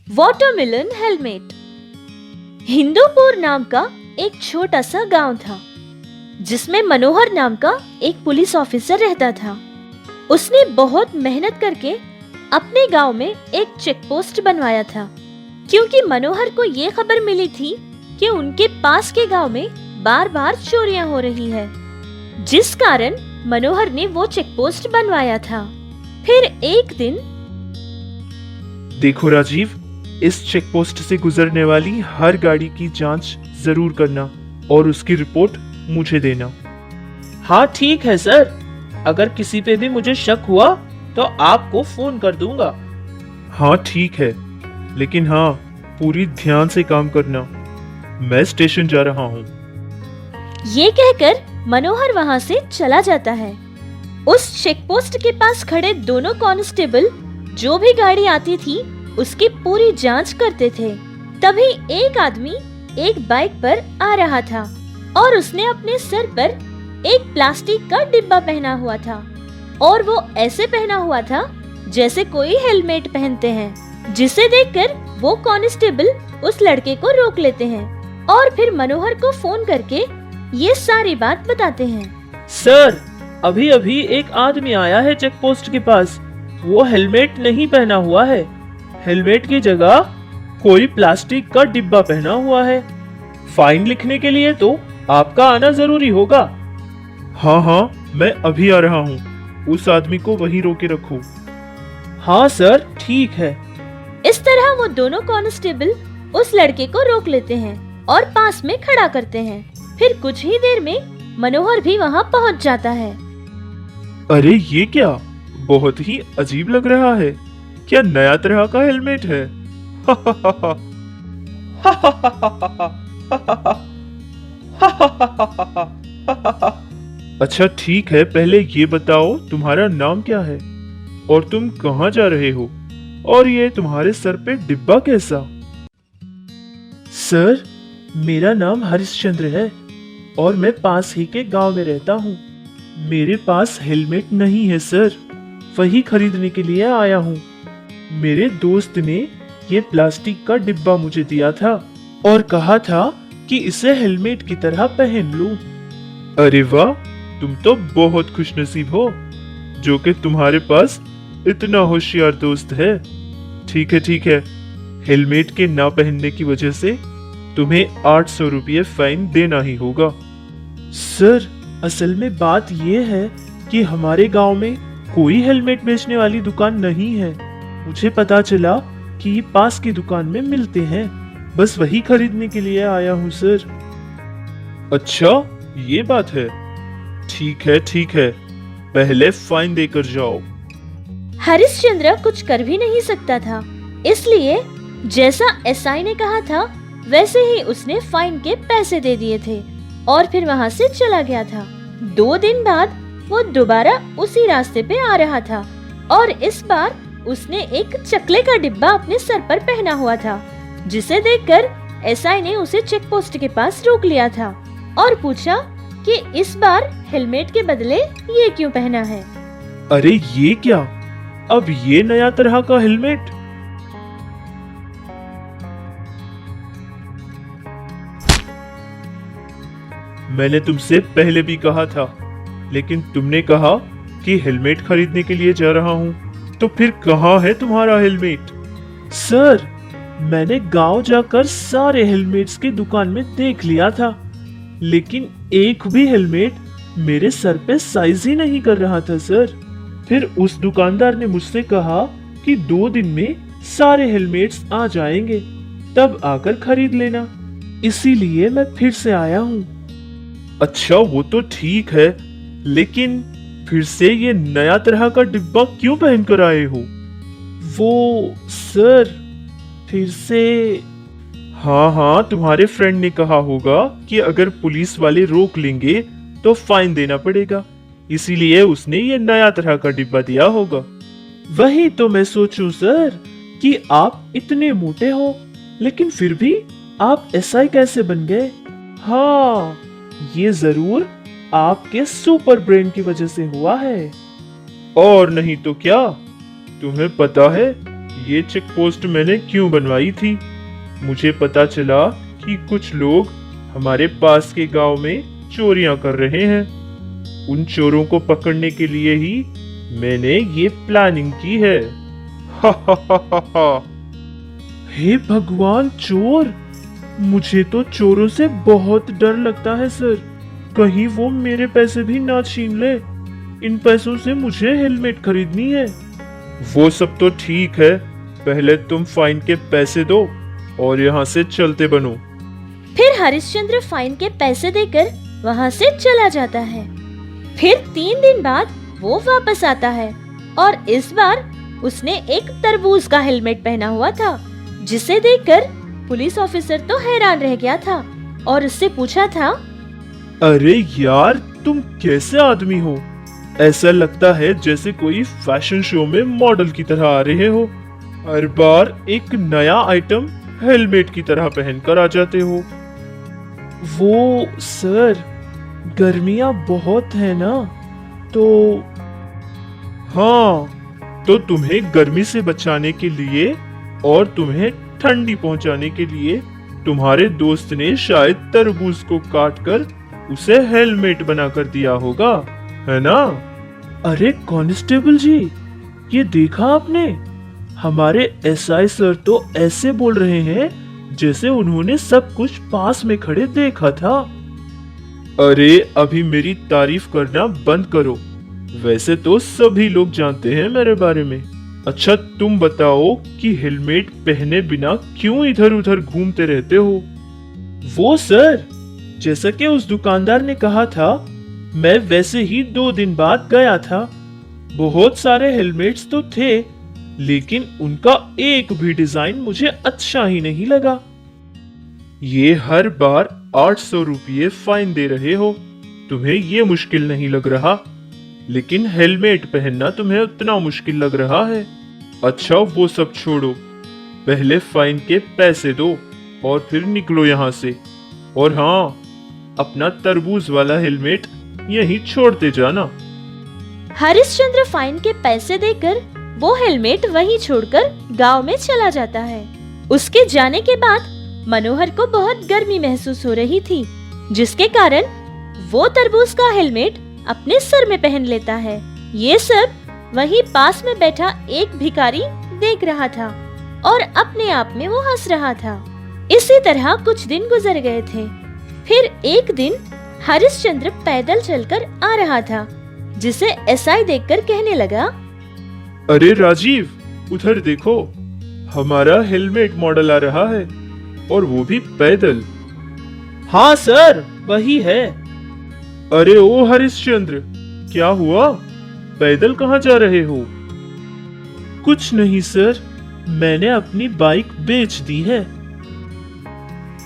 Watermelon helmet. Hindupur नाम का एक छोटा सा गांव था जिसमें मनोहर नाम का एक पुलिस ऑफिसर रहता था। उसने बहुत मेहनत करके अपने गांव में एक चेक पोस्ट बनवाया था, क्योंकि मनोहर को ये खबर मिली थी कि उनके पास के गांव में बार बार चोरियां हो रही है, जिस कारण मनोहर ने वो चेक पोस्ट बनवाया था। फिर एक दिन, देखो राजीव, इस चेक पोस्ट से गुजरने वाली हर गाड़ी की जांच जरूर करना और उसकी रिपोर्ट मुझे देना। हाँ ठीक है सर, अगर किसी पे भी मुझे शक हुआ तो आपको फोन कर दूंगा। हाँ ठीक है, लेकिन हाँ, पूरी ध्यान से काम करना। मैं स्टेशन जा रहा हूँ। ये कहकर मनोहर वहाँ से चला जाता है। उस चेक पोस्ट के पास खड़े दोनों कांस्टेबल जो भी गाड़ी आती थी उसकी पूरी जांच करते थे। तभी एक आदमी एक बाइक पर आ रहा था और उसने अपने सर पर एक प्लास्टिक का डिब्बा पहना हुआ था, और वो ऐसे पहना हुआ था जैसे कोई हेलमेट पहनते हैं, जिसे देखकर वो कांस्टेबल उस लड़के को रोक लेते हैं और फिर मनोहर को फोन करके ये सारी बात बताते हैं। सर, अभी अभी एक आदमी आया है चेक पोस्ट के पास। वो हेलमेट नहीं पहना हुआ है। हेलमेट की जगह कोई प्लास्टिक का डिब्बा पहना हुआ है। फाइन लिखने के लिए तो आपका आना जरूरी होगा। हाँ हाँ, मैं अभी आ रहा हूँ। उस आदमी को वहीं रोके रखो। हाँ सर, ठीक है। इस तरह वो दोनों कांस्टेबल उस लड़के को रोक लेते हैं और पास में खड़ा करते हैं। फिर कुछ ही देर में मनोहर भी वहाँ पहुँच जाता है। अरे ये क्या, बहुत ही अजीब लग रहा है। क्या नया तरह का हेलमेट है? अच्छा ठीक है, पहले ये बताओ तुम्हारा नाम क्या है और तुम कहाँ जा रहे हो, और ये तुम्हारे सर पे डिब्बा कैसा? सर, मेरा नाम हरिश्चंद्र है और मैं पास ही के गांव में रहता हूँ। मेरे पास हेलमेट नहीं है सर, वही खरीदने के लिए आया हूँ। मेरे दोस्त ने ये प्लास्टिक का डिब्बा मुझे दिया था और कहा था कि इसे हेलमेट की तरह पहन लूं। अरे वाह, तुम तो बहुत खुशनसीब हो जो कि तुम्हारे पास इतना होशियार दोस्त है। ठीक है, हेलमेट के ना पहनने की वजह से तुम्हें 800 रुपये फाइन देना ही होगा। सर, असल में बात यह है कि हमारे गांव में कोई हेलमेट बेचने वाली दुकान नहीं है। मुझे पता चला कि पास की दुकान में मिलते हैं, बस वही खरीदने के लिए आया हूँ सर। अच्छा, ये बात है। ठीक है, पहले फाइन देकर जाओ। हरिश्चंद्र कुछ कर भी नहीं सकता था, इसलिए जैसा एसआई ने कहा था वैसे ही उसने फाइन के पैसे दे दिए थे और फिर वहाँ से चला गया था। 2 दिन बाद वो दोबारा उसी रास्ते पे आ रहा था और इस बार उसने एक चकले का डिब्बा अपने सर पर पहना हुआ था, जिसे देखकर एसआई ने उसे चेक पोस्ट के पास रोक लिया था और पूछा कि इस बार हेलमेट के बदले ये क्यों पहना है। अरे ये क्या, अब ये नया तरह का हेलमेट? मैंने तुमसे पहले भी कहा था, लेकिन तुमने कहा कि हेलमेट खरीदने के लिए जा रहा हूँ, तो फिर कहाँ है तुम्हारा हेलमेट? सर, मैंने गांव जाकर सारे हेलमेट्स की दुकान में देख लिया था, लेकिन एक भी हेलमेट मेरे सर पे साइज ही नहीं कर रहा था सर। फिर उस दुकानदार ने मुझसे कहा कि 2 दिन में सारे हेलमेट्स आ जाएंगे, तब आकर खरीद लेना। इसीलिए मैं फिर से आया हूँ। अच्छा, वो तो ठीक है, लेकिन फिर से ये नया तरह का डिब्बा क्यों पहन कर आए हो? वो सर, फिर से। हाँ, तुम्हारे फ्रेंड ने कहा होगा कि अगर पुलिस वाले रोक लेंगे तो फाइन देना पड़ेगा, इसीलिए उसने ये नया तरह का डिब्बा दिया होगा। वही तो मैं सोचूं सर कि आप इतने मोटे हो, लेकिन फिर भी आप एसआई कैसे बन गए? हाँ, ये जरूर आपके सुपर ब्रेन की वजह से हुआ है। और नहीं तो क्या। तुम्हें पता है, ये चेक पोस्ट मैंने क्यों बनवाई थी। मुझे पता चला कि कुछ लोग हमारे पास के गांव में चोरियां कर रहे हैं। उन चोरों को पकड़ने के लिए ही मैंने ये प्लानिंग की है। हा हा हा हा हा। हे भगवान, चोर! मुझे तो चोरों से बहुत डर लगता है सर। कहीं वो मेरे पैसे भी ना छीन ले। इन पैसों से मुझे हेलमेट खरीदनी है। वो सब तो ठीक है, पहले तुम फाइन के पैसे दो और यहाँ से चलते बनो। फिर हरिश्चंद्र फाइन के पैसे देकर वहाँ से चला जाता है। फिर 3 दिन बाद वो वापस आता है और इस बार उसने एक तरबूज का हेलमेट पहना हुआ था, जिसे देखकर पुलिस ऑफिसर तो हैरान रह गया था और उससे पूछा था, अरे यार, तुम कैसे आदमी हो? ऐसा लगता है जैसे कोई फैशन शो में मॉडल की तरह आ रहे हो। हर बार एक नया आइटम हेलमेट की तरह पहनकर आ जाते हो। वो सर, गर्मियां बहुत है ना, तो हाँ, तो तुम्हें गर्मी से बचाने के लिए और तुम्हें ठंडी पहुंचाने के लिए तुम्हारे दोस्त ने शायद तरबूज को काटकर उसे हेलमेट बनाकर दिया होगा, है ना? अरे कांस्टेबल जी, ये देखा आपने? हमारे एसआई सर तो ऐसे बोल रहे हैं जैसे उन्होंने सब कुछ पास में खड़े देखा था। अरे अभी मेरी तारीफ करना बंद करो। वैसे तो सभी लोग जानते हैं मेरे बारे में। अच्छा, तुम बताओ कि हेलमेट पहने बिना क्यों इधर उधर घूमते रहते हो? वो सर, जैसा कि उस दुकानदार ने कहा था, मैं वैसे ही 2 दिन बाद गया था। बहुत सारे हेलमेट्स तो थे, लेकिन उनका एक भी डिजाइन मुझे अच्छा ही नहीं लगा। ये हर बार 800 रुपये फाइन दे रहे हो, तुम्हें ये मुश्किल नहीं लग रहा, लेकिन हेलमेट पहनना तुम्हें उतना मुश्किल लग रहा है। अच्छा, वो सब छोड़ो, पहले फाइन के पैसे दो और फिर निकलो यहाँ से। और हाँ, अपना तरबूज वाला हेलमेट यहीं छोड़ते जाना। हरिश्चंद्र फाइन के पैसे देकर वो हेलमेट वहीं छोड़कर गांव में चला जाता है। उसके जाने के बाद मनोहर को बहुत गर्मी महसूस हो रही थी, जिसके कारण वो तरबूज का हेलमेट अपने सर में पहन लेता है। ये सब वहीं पास में बैठा एक भिखारी देख रहा था और अपने आप में वो हंस रहा था। इसी तरह कुछ दिन गुजर गए थे। फिर एक दिन हरिश्चंद्र पैदल चलकर आ रहा था, जिसे एसआई देखकर कहने लगा, अरे राजीव, उधर देखो, हमारा हेलमेट मॉडल आ रहा है और वो भी पैदल। हाँ सर, वही है। अरे ओ हरिश्चंद्र, क्या हुआ? पैदल कहाँ जा रहे हो? कुछ नहीं सर, मैंने अपनी बाइक बेच दी है।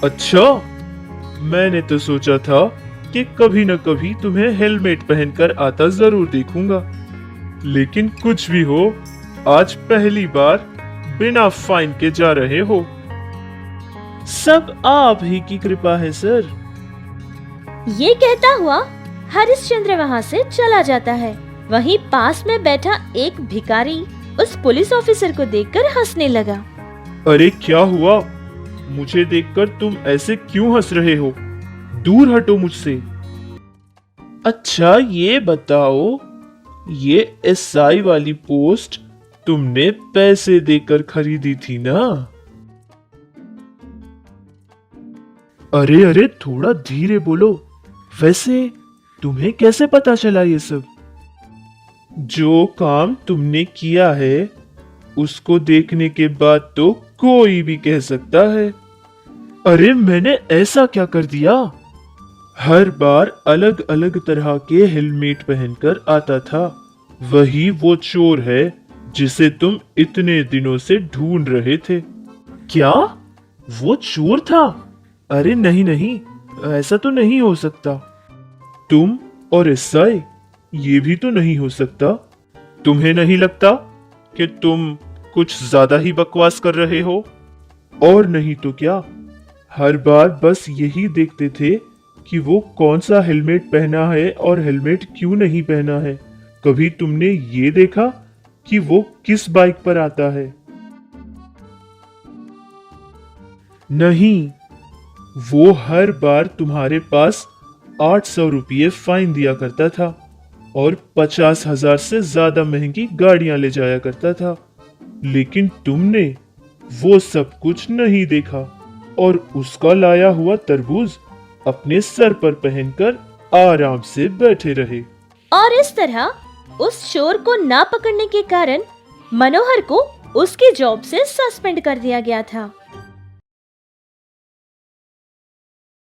अच्छा, मैंने तो सोचा था कि कभी न कभी तुम्हें हेलमेट पहनकर आता जरूर देखूंगा, लेकिन कुछ भी हो, आज पहली बार बिना फाइन के जा रहे हो। सब आप ही की कृपा है सर। ये कहता हुआ हरिश्चंद्र वहाँ से चला जाता है। वहीं पास में बैठा एक भिखारी उस पुलिस ऑफिसर को देखकर हंसने लगा। अरे क्या हुआ? मुझे देखकर तुम ऐसे क्यों हंस रहे हो? दूर हटो मुझसे। अच्छा, ये बताओ, ये एसआई वाली पोस्ट तुमने पैसे देकर खरीदी थी ना? अरे अरे, थोड़ा धीरे बोलो। वैसे तुम्हें कैसे पता चला ये सब? जो काम तुमने किया है, उसको देखने के बाद तो कोई भी कह सकता है। अरे मैंने ऐसा क्या कर दिया? हर बार अलग अलग तरह के हेलमेट पहनकर आता था। वही वो चोर है जिसे तुम इतने दिनों से ढूंढ रहे थे। क्या वो चोर था? अरे नहीं नहीं, ऐसा तो नहीं हो सकता। तुम और एसआई, ये भी तो नहीं हो सकता। तुम्हें नहीं लगता कि तुम कुछ ज्यादा ही बकवास कर रहे हो? और नहीं तो क्या, हर बार बस यही देखते थे कि वो कौन सा हेलमेट पहना है और हेलमेट क्यों नहीं पहना है। कभी तुमने ये देखा कि वो किस बाइक पर आता है? नहीं, वो हर बार तुम्हारे पास 800 रुपये फाइन दिया करता था और 50,000 से ज्यादा महंगी गाड़ियां ले जाया करता था। लेकिन तुमने वो सब कुछ नहीं देखा और उसका लाया हुआ तरबूज अपने सर पर पहनकर आराम से बैठे रहे। और इस तरह उस चोर को ना पकड़ने के कारण मनोहर को उसकी जॉब से सस्पेंड कर दिया गया था।